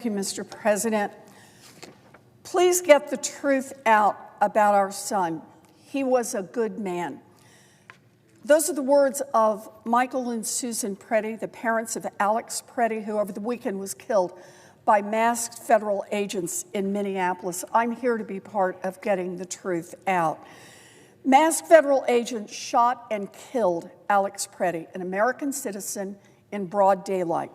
Thank you, Mr. President. Please get the truth out about our son. He was a good man. Those are the words of Michael and Susan Preddy, the parents of Alex Preddy, who over the weekend was killed by masked federal agents in Minneapolis. I'm here to be part of getting the truth out. Masked federal agents shot and killed Alex Preddy, an American citizen, in broad daylight.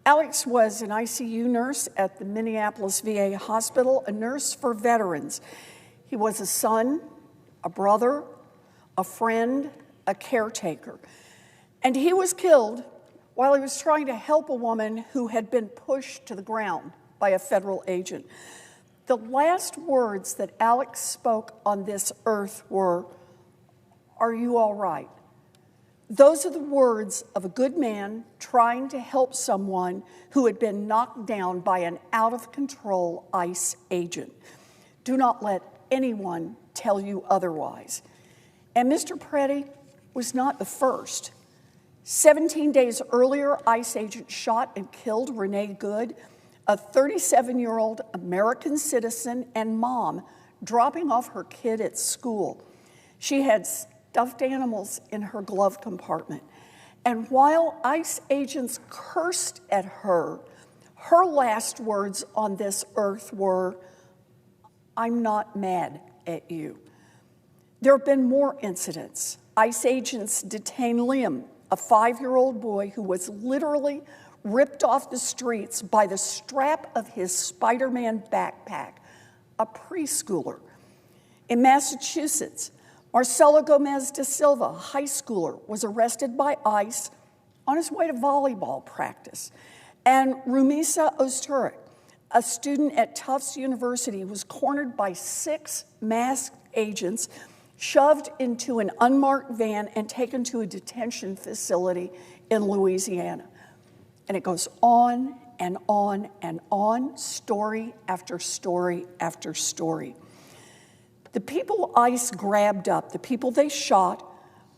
Alex was an ICU nurse at the Minneapolis VA hospital, a nurse for veterans. He was a son, a brother, a friend, a caretaker. And he was killed while he was trying to help a woman who had been pushed to the ground by a federal agent. The last words that Alex spoke on this earth were, "Are you all right?" Those are the words of a good man trying to help someone who had been knocked down by an out-of-control ICE agent. Do not let anyone tell you otherwise. And Mr. Preddy was not the first. 17 days earlier, ICE agents shot and killed Renee Good, a 37-year-old American citizen and mom, dropping off her kid at school. She had stuffed animals in her glove compartment. And while ICE agents cursed at her, her last words on this earth were, "I'm not mad at you." There have been more incidents. ICE agents detained Liam, a 5-year-old boy who was literally ripped off the streets by the strap of his Spider-Man backpack, a preschooler. In Massachusetts, Marcelo Gomez da Silva, a high schooler, was arrested by ICE on his way to volleyball practice. And Rumisa Ozturk, a student at Tufts University, was cornered by 6 masked agents, shoved into an unmarked van, and taken to a detention facility in Louisiana. And it goes on and on and on, story after story after story. The people ICE grabbed up, the people they shot,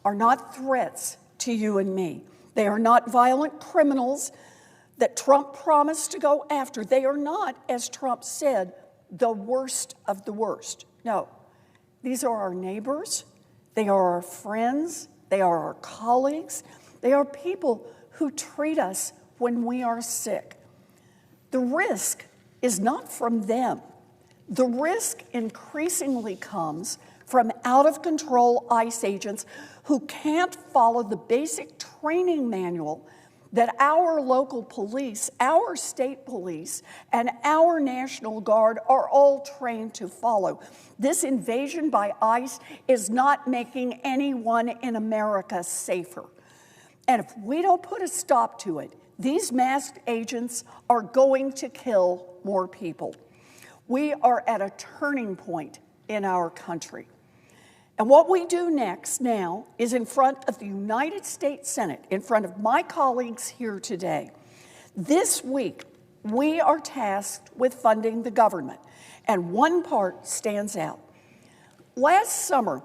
are not threats to you and me. They are not violent criminals that Trump promised to go after. They are not, as Trump said, the worst of the worst. No, these are our neighbors. They are our friends. They are our colleagues. They are people who treat us when we are sick. The risk is not from them. The risk increasingly comes from out-of-control ICE agents who can't follow the basic training manual that our local police, our state police, and our National Guard are all trained to follow. This invasion by ICE is not making anyone in America safer. And if we don't put a stop to it, these masked agents are going to kill more people. We are at a turning point in our country. And what we do next now is in front of the United States Senate, in front of my colleagues here today. This week, we are tasked with funding the government, and one part stands out. Last summer,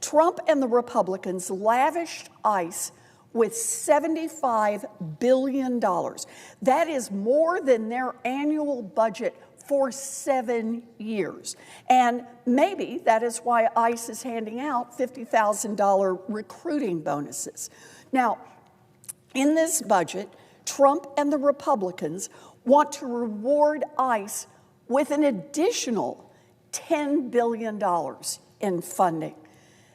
Trump and the Republicans lavished ICE with $75 billion. That is more than their annual budget for 7 years. And maybe that is why ICE is handing out $50,000 recruiting bonuses. Now, in this budget, Trump and the Republicans want to reward ICE with an additional $10 billion in funding.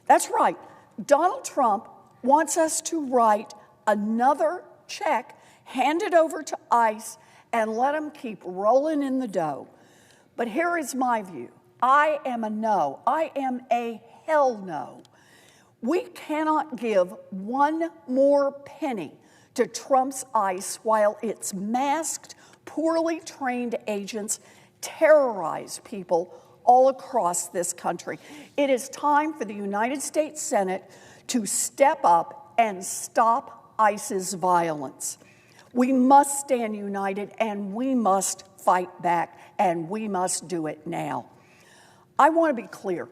That's right. Donald Trump wants us to write another check, hand it over to ICE, and let them keep rolling in the dough. But here is my view. I am a no. I am a hell no. We cannot give one more penny to Trump's ICE while its masked, poorly trained agents terrorize people all across this country. It is time for the United States Senate to step up and stop ICE's violence. We must stand united, and we must fight back, and we must do it now. I want to be clear.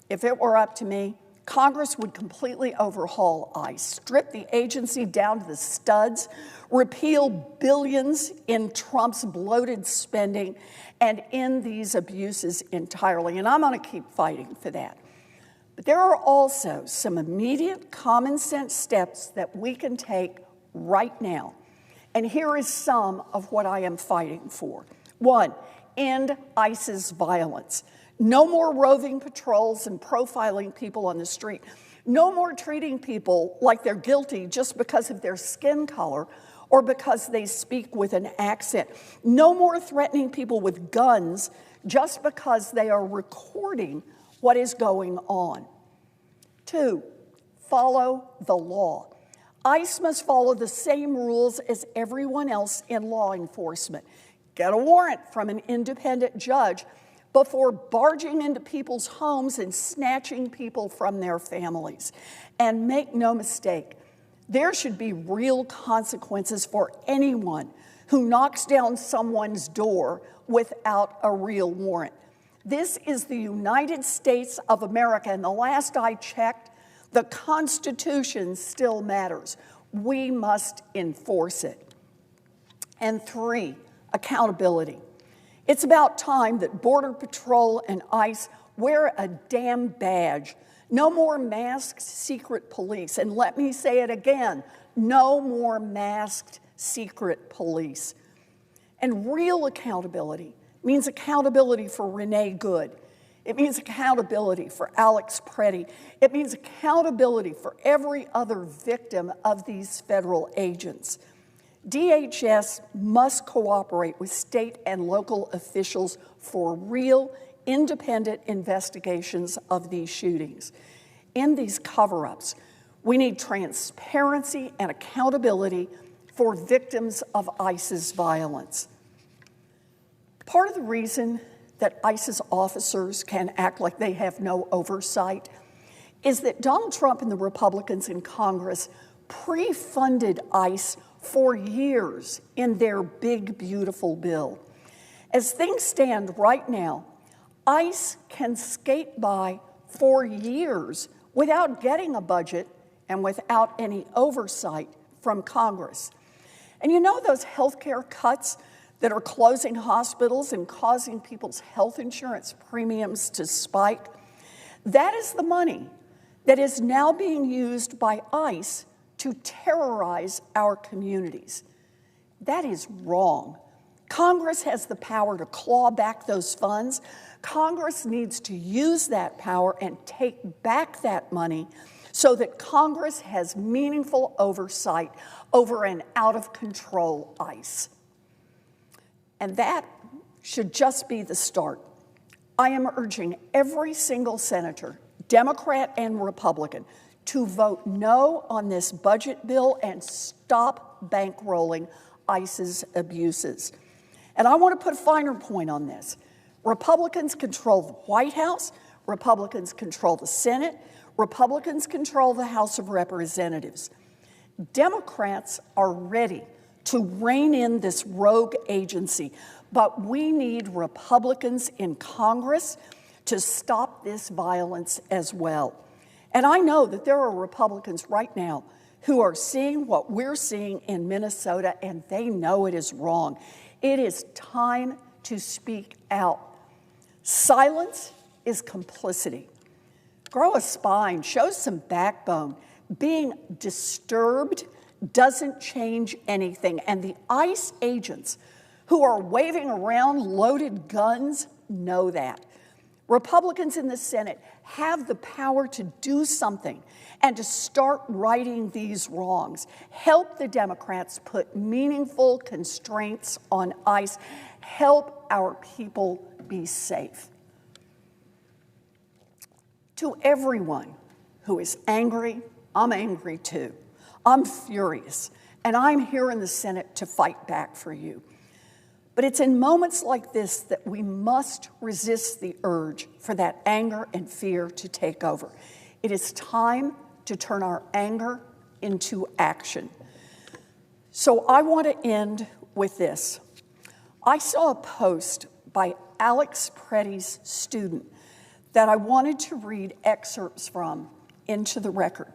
If it were up to me, Congress would completely overhaul ICE, strip the agency down to the studs, repeal billions in Trump's bloated spending, and end these abuses entirely. And I'm going to keep fighting for that. But there are also some immediate common sense steps that we can take right now. And here is some of what I am fighting for. 1, end ICE's violence. No more roving patrols and profiling people on the street. No more treating people like they're guilty just because of their skin color or because they speak with an accent. No more threatening people with guns just because they are recording what is going on. 2, follow the law. ICE must follow the same rules as everyone else in law enforcement. Get a warrant from an independent judge before barging into people's homes and snatching people from their families. And make no mistake, there should be real consequences for anyone who knocks down someone's door without a real warrant. This is the United States of America, and the last I checked, the Constitution still matters. We must enforce it. And 3, accountability. It's about time that Border Patrol and ICE wear a damn badge. No more masked secret police. And let me say it again, no more masked secret police. And real accountability means accountability for Renee Good. It means accountability for Alex Preddy. It means accountability for every other victim of these federal agents. DHS must cooperate with state and local officials for real, independent investigations of these shootings. In these cover-ups, we need transparency and accountability for victims of ICE's violence. Part of the reason that ICE's officers can act like they have no oversight is that Donald Trump and the Republicans in Congress pre-funded ICE for years in their big, beautiful bill. As things stand right now, ICE can skate by for years without getting a budget and without any oversight from Congress. And you know those healthcare cuts that are closing hospitals and causing people's health insurance premiums to spike? That is the money that is now being used by ICE to terrorize our communities. That is wrong. Congress has the power to claw back those funds. Congress needs to use that power and take back that money so that Congress has meaningful oversight over an out-of-control ICE. And that should just be the start. I am urging every single senator, Democrat and Republican, to vote no on this budget bill and stop bankrolling ICE's abuses. And I want to put a finer point on this. Republicans control the White House, Republicans control the Senate, Republicans control the House of Representatives. Democrats are ready to rein in this rogue agency, but we need Republicans in Congress to stop this violence as well. And I know that there are Republicans right now who are seeing what we're seeing in Minnesota, and they know it is wrong. It is time to speak out. Silence is complicity. Grow a spine, show some backbone. Being disturbed doesn't change anything. And the ICE agents who are waving around loaded guns know that. Republicans in the Senate have the power to do something and to start righting these wrongs. Help the Democrats put meaningful constraints on ICE. Help our people be safe. To everyone who is angry, I'm angry too. I'm furious, and I'm here in the Senate to fight back for you. But it's in moments like this that we must resist the urge for that anger and fear to take over. It is time to turn our anger into action. So I want to end with this. I saw a post by Alex Preddy's student that I wanted to read excerpts from into the record.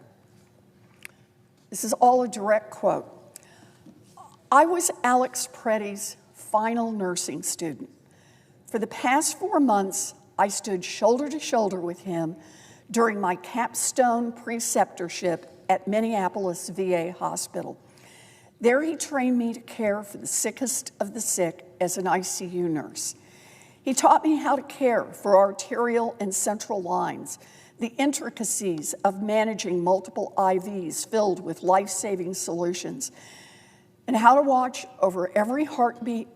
This is all a direct quote. I was Alex Preddy's final nursing student. For the past 4 months, I stood shoulder to shoulder with him during my capstone preceptorship at Minneapolis VA Hospital. There he trained me to care for the sickest of the sick as an ICU nurse. He taught me how to care for arterial and central lines, the intricacies of managing multiple IVs filled with life-saving solutions, and how to watch over every heartbeat,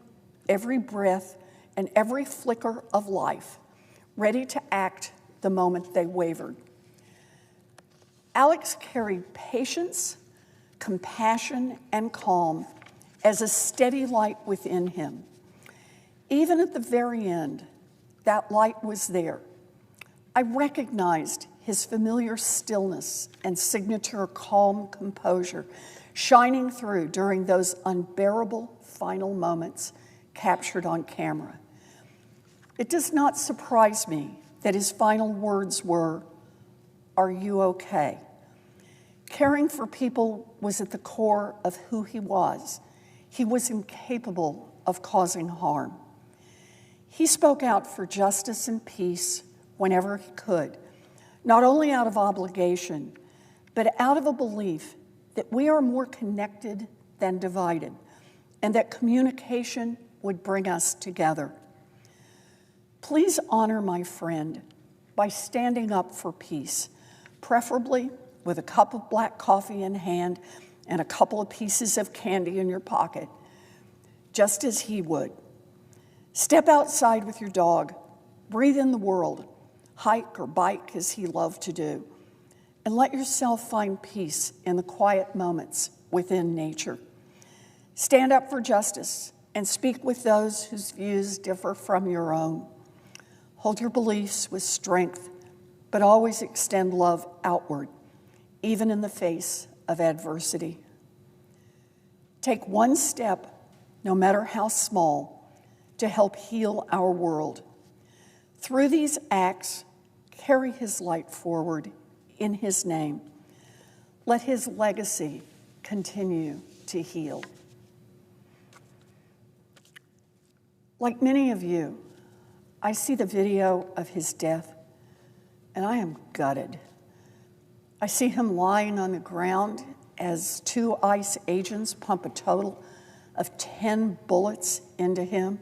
every breath, and every flicker of life, ready to act the moment they wavered. Alex carried patience, compassion, and calm as a steady light within him. Even at the very end, that light was there. I recognized his familiar stillness and signature calm composure shining through during those unbearable final moments captured on camera. It does not surprise me that his final words were, "Are you okay?" Caring for people was at the core of who he was. He was incapable of causing harm. He spoke out for justice and peace whenever he could, not only out of obligation, but out of a belief that we are more connected than divided, and that communication would bring us together. Please honor my friend by standing up for peace, preferably with a cup of black coffee in hand and a couple of pieces of candy in your pocket, just as he would. Step outside with your dog, breathe in the world, hike or bike as he loved to do, and let yourself find peace in the quiet moments within nature. Stand up for justice and speak with those whose views differ from your own. Hold your beliefs with strength, but always extend love outward, even in the face of adversity. Take one step, no matter how small, to help heal our world. Through these acts, carry his light forward in his name. Let his legacy continue to heal. Like many of you, I see the video of his death, and I am gutted. I see him lying on the ground as 2 ICE agents pump a total of 10 bullets into him.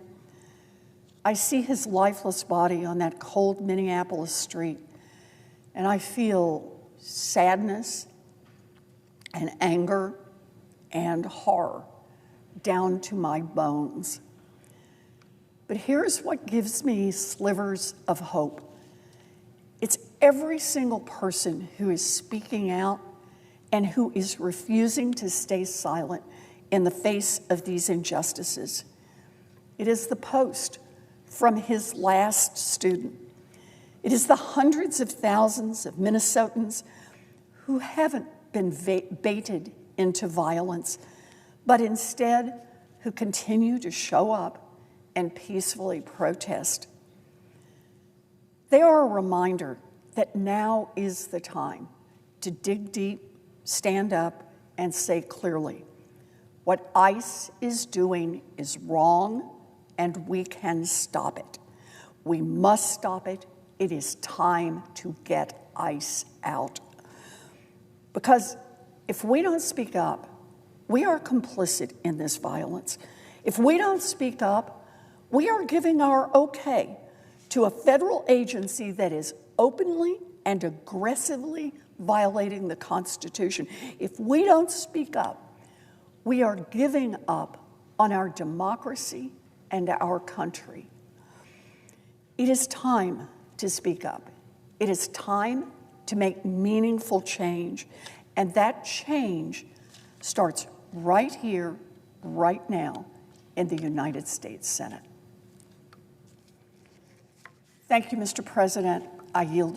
I see his lifeless body on that cold Minneapolis street, and I feel sadness and anger and horror down to my bones. But here's what gives me slivers of hope. It's every single person who is speaking out and who is refusing to stay silent in the face of these injustices. It is the post from his last student. It is the hundreds of thousands of Minnesotans who haven't been baited into violence, but instead who continue to show up and peacefully protest. They are a reminder that now is the time to dig deep, stand up, and say clearly, what ICE is doing is wrong, and we can stop it. We must stop it. It is time to get ICE out. Because if we don't speak up, we are complicit in this violence. If we don't speak up, we are giving our okay to a federal agency that is openly and aggressively violating the Constitution. If we don't speak up, we are giving up on our democracy and our country. It is time to speak up. It is time to make meaningful change, and that change starts right here, right now, in the United States Senate. Thank you, Mr. President. I yield.